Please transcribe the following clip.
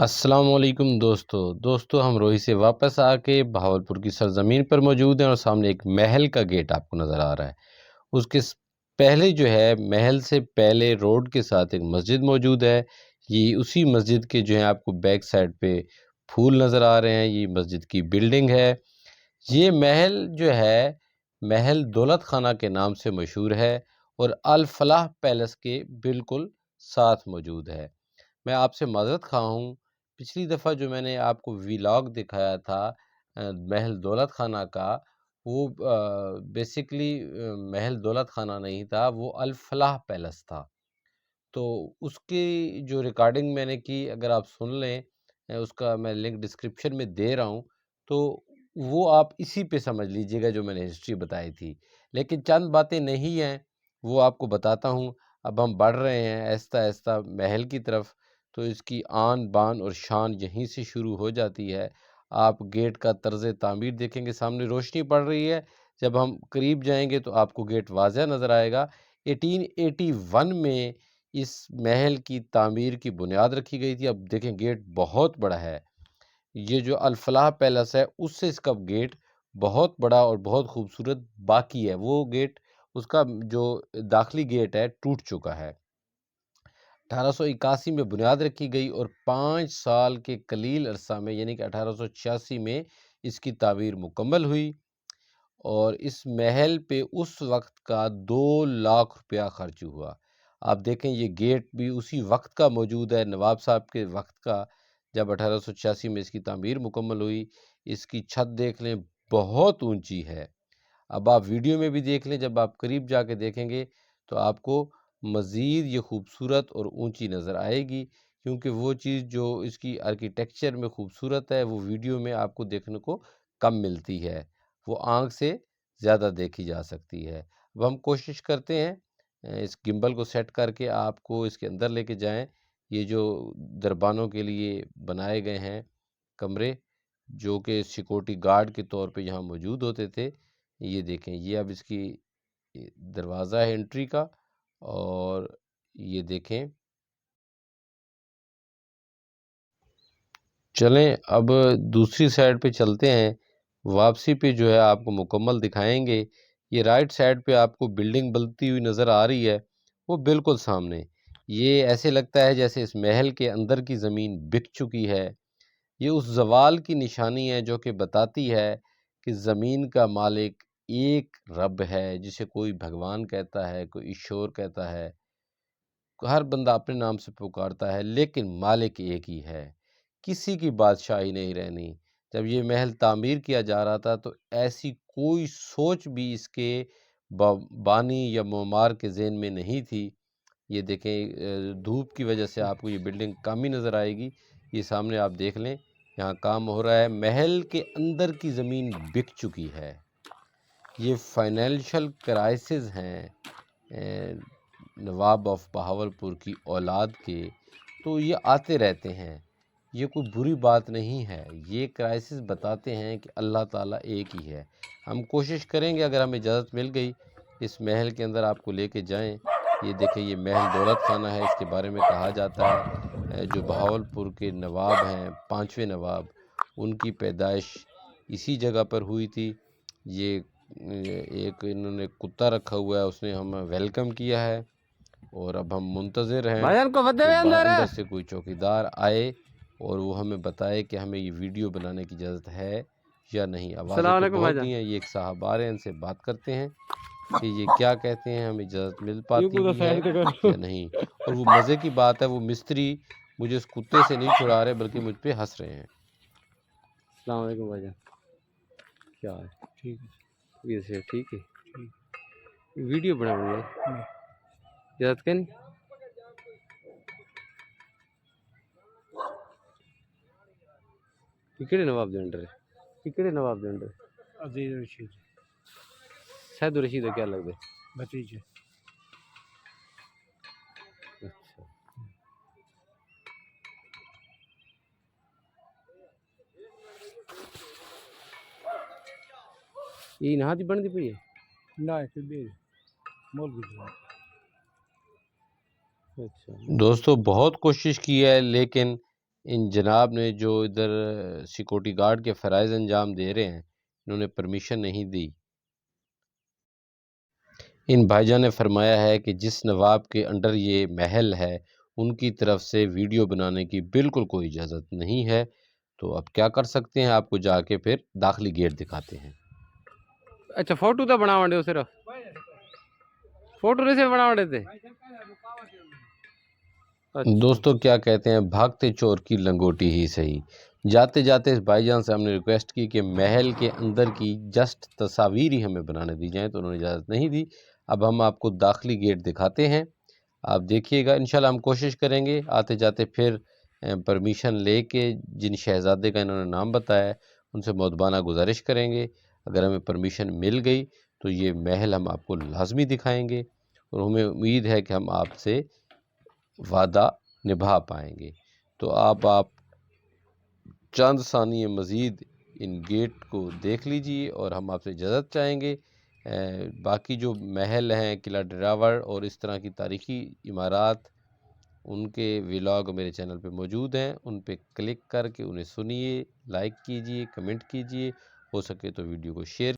السلام علیکم دوستو ہم روہی سے واپس آ کے بہاولپور کی سرزمین پر موجود ہیں اور سامنے ایک محل کا گیٹ آپ کو نظر آ رہا ہے۔ اس کے پہلے جو ہے محل سے پہلے روڈ کے ساتھ ایک مسجد موجود ہے۔ یہ اسی مسجد کے جو ہے آپ کو بیک سائڈ پہ پھول نظر آ رہے ہیں، یہ مسجد کی بلڈنگ ہے۔ یہ محل جو ہے محل دولت خانہ کے نام سے مشہور ہے اور الفلاح پیلس کے بالکل ساتھ موجود ہے۔ میں آپ سے معذرت خواہ ہوں، پچھلی دفعہ جو میں نے آپ کو ویلاگ دکھایا تھا محل دولت خانہ کا، وہ بیسیکلی محل دولت خانہ نہیں تھا، وہ الفلاح پیلس تھا۔ تو اس کی جو ریکارڈنگ میں نے کی، اگر آپ سن لیں، اس کا میں لنک ڈسکرپشن میں دے رہا ہوں، تو وہ آپ اسی پہ سمجھ لیجئے گا جو میں نے ہسٹری بتائی تھی۔ لیکن چند باتیں نہیں ہیں، وہ آپ کو بتاتا ہوں۔ اب ہم بڑھ رہے ہیں آہستہ آہستہ محل کی طرف، تو اس کی آن بان اور شان یہیں سے شروع ہو جاتی ہے۔ آپ گیٹ کا طرز تعمیر دیکھیں گے، سامنے روشنی پڑ رہی ہے، جب ہم قریب جائیں گے تو آپ کو گیٹ واضح نظر آئے گا۔ 1881 میں اس محل کی تعمیر کی بنیاد رکھی گئی تھی۔ اب دیکھیں گیٹ بہت بڑا ہے، یہ جو الفلاح پیلس ہے اس سے اس کا گیٹ بہت بڑا اور بہت خوبصورت باقی ہے۔ وہ گیٹ، اس کا جو داخلی گیٹ ہے، ٹوٹ چکا ہے۔ 1881 میں بنیاد رکھی گئی اور 5 سال کے قلیل عرصہ میں، یعنی کہ 1886 میں اس کی تعمیر مکمل ہوئی، اور اس محل پہ اس وقت کا 2 لاکھ روپیہ خرچ ہوا۔ آپ دیکھیں یہ گیٹ بھی اسی وقت کا موجود ہے، نواب صاحب کے وقت کا، جب 1886 میں اس کی تعمیر مکمل ہوئی۔ اس کی چھت دیکھ لیں، بہت اونچی ہے۔ اب آپ ویڈیو میں بھی دیکھ لیں، جب آپ قریب جا کے دیکھیں گے تو آپ کو مزید یہ خوبصورت اور اونچی نظر آئے گی، کیونکہ وہ چیز جو اس کی آرکیٹیکچر میں خوبصورت ہے وہ ویڈیو میں آپ کو دیکھنے کو کم ملتی ہے، وہ آنکھ سے زیادہ دیکھی جا سکتی ہے۔ اب ہم کوشش کرتے ہیں اس گمبل کو سیٹ کر کے آپ کو اس کے اندر لے کے جائیں۔ یہ جو دربانوں کے لیے بنائے گئے ہیں کمرے، جو کہ سیکورٹی گارڈ کے طور پہ یہاں موجود ہوتے تھے، یہ دیکھیں، یہ اب اس کی دروازہ ہے انٹری کا، اور یہ دیکھیں۔ چلیں اب دوسری سائڈ پہ چلتے ہیں، واپسی پہ جو ہے آپ کو مکمل دکھائیں گے۔ یہ رائٹ سائڈ پہ آپ کو بلڈنگ بنتی ہوئی نظر آ رہی ہے، وہ بالکل سامنے۔ یہ ایسے لگتا ہے جیسے اس محل کے اندر کی زمین بک چکی ہے۔ یہ اس زوال کی نشانی ہے جو کہ بتاتی ہے کہ زمین کا مالک ایک رب ہے، جسے کوئی بھگوان کہتا ہے، کوئی ایشور کہتا ہے، ہر بندہ اپنے نام سے پکارتا ہے، لیکن مالک ایک ہی ہے۔ کسی کی بادشاہی نہیں رہنی۔ جب یہ محل تعمیر کیا جا رہا تھا تو ایسی کوئی سوچ بھی اس کے بانی یا معمار کے ذہن میں نہیں تھی۔ یہ دیکھیں، دھوپ کی وجہ سے آپ کو یہ بلڈنگ کم ہی نظر آئے گی۔ یہ سامنے آپ دیکھ لیں، یہاں کام ہو رہا ہے۔ محل کے اندر کی زمین بک چکی ہے۔ یہ فائنینشل کرائسس ہیں نواب آف بہاولپور کی اولاد کے، تو یہ آتے رہتے ہیں، یہ کوئی بری بات نہیں ہے۔ یہ کرائسس بتاتے ہیں کہ اللہ تعالیٰ ایک ہی ہے۔ ہم کوشش کریں گے، اگر ہمیں اجازت مل گئی، اس محل کے اندر آپ کو لے کے جائیں۔ یہ دیکھیں، یہ محل دولت خانہ ہے، اس کے بارے میں کہا جاتا ہے جو بہاولپور کے نواب ہیں، 5ویں نواب، ان کی پیدائش اسی جگہ پر ہوئی تھی۔ یہ ایک انہوں نے کتا رکھا ہوا ہے، اس نے ہمیں ویلکم کیا ہے، اور اب ہم منتظر ہیں کہ اندر سے کوئی چوکیدار آئے اور وہ ہمیں بتائے کہ ہمیں یہ ویڈیو بنانے کی اجازت ہے یا نہیں۔ آوازیں تو بہت نہیں ہیں، یہ ایک صاحب آ رہے ہیں، ان سے بات کرتے ہیں کہ یہ کیا کہتے ہیں، ہمیں اجازت مل پاتی بھی ہے یا نہیں۔ اور وہ مزے کی بات ہے، وہ مستری مجھے اس کتے سے نہیں چھڑا رہے بلکہ مجھ پہ ہنس رہے ہیں۔ السلام علیکم بھائی جان، کیا ہے؟ ٹھیک ہے، ٹھیک ہے، ویڈیو بناؤں گا، اجازت کریں؟ کہڑے نواب دے انڈر ہے؟ کہڑے نواب دے انڈر ہے؟ عزیز رشید سید رشید کیا لگتا ہے؟ بھتیجے۔ اچھا، یہ نہا دی بن دی پئی ہے؟ نہ کبھی مولوی جان۔ اچھا، دوستو بہت کوشش کی ہے، لیکن ان جناب نے جو ادھر سیکورٹی گارڈ کے فرائض انجام دے رہے ہیں، انہوں نے پرمیشن نہیں دی۔ ان بھائی جان نے فرمایا ہے کہ جس نواب کے انڈر یہ محل ہے ان کی طرف سے ویڈیو بنانے کی بالکل کوئی اجازت نہیں ہے۔ تو اب کیا کر سکتے ہیں، آپ کو جا کے پھر داخلی گیٹ دکھاتے ہیں۔ اچھا فوٹو تو بنا ونڈے صرف فوٹو نہیں سے بنا ونڈے تھے۔ اچھا دوستو کیا کہتے ہیں، بھاگتے چور کی لنگوٹی ہی صحیح۔ جاتے جاتے اس بھائی جان سے ہم نے ریکویسٹ کی کہ محل کے اندر کی جسٹ تصاویر ہی ہمیں بنانے دی جائیں، تو انہوں نے اجازت نہیں دی۔ اب ہم آپ کو داخلی گیٹ دکھاتے ہیں، آپ دیکھیے گا۔ انشاءاللہ ہم کوشش کریں گے آتے جاتے پھر پرمیشن لے کے جن شہزادے کا انہوں نے نام بتایا ہے ان سے مؤدبانہ گزارش کریں گے۔ اگر ہمیں پرمیشن مل گئی تو یہ محل ہم آپ کو لازمی دکھائیں گے، اور ہمیں امید ہے کہ ہم آپ سے وعدہ نبھا پائیں گے۔ تو آپ چند ثانیے مزید ان گیٹ کو دیکھ لیجئے اور ہم آپ سے اجازت چاہیں گے۔ باقی جو محل ہیں، قلعہ ڈراور اور اس طرح کی تاریخی عمارات، ان کے ولاگ میرے چینل پہ موجود ہیں، ان پہ کلک کر کے انہیں سنیے، لائک کیجئے، کمنٹ کیجئے، ہو سکے تو ویڈیو کو شیئر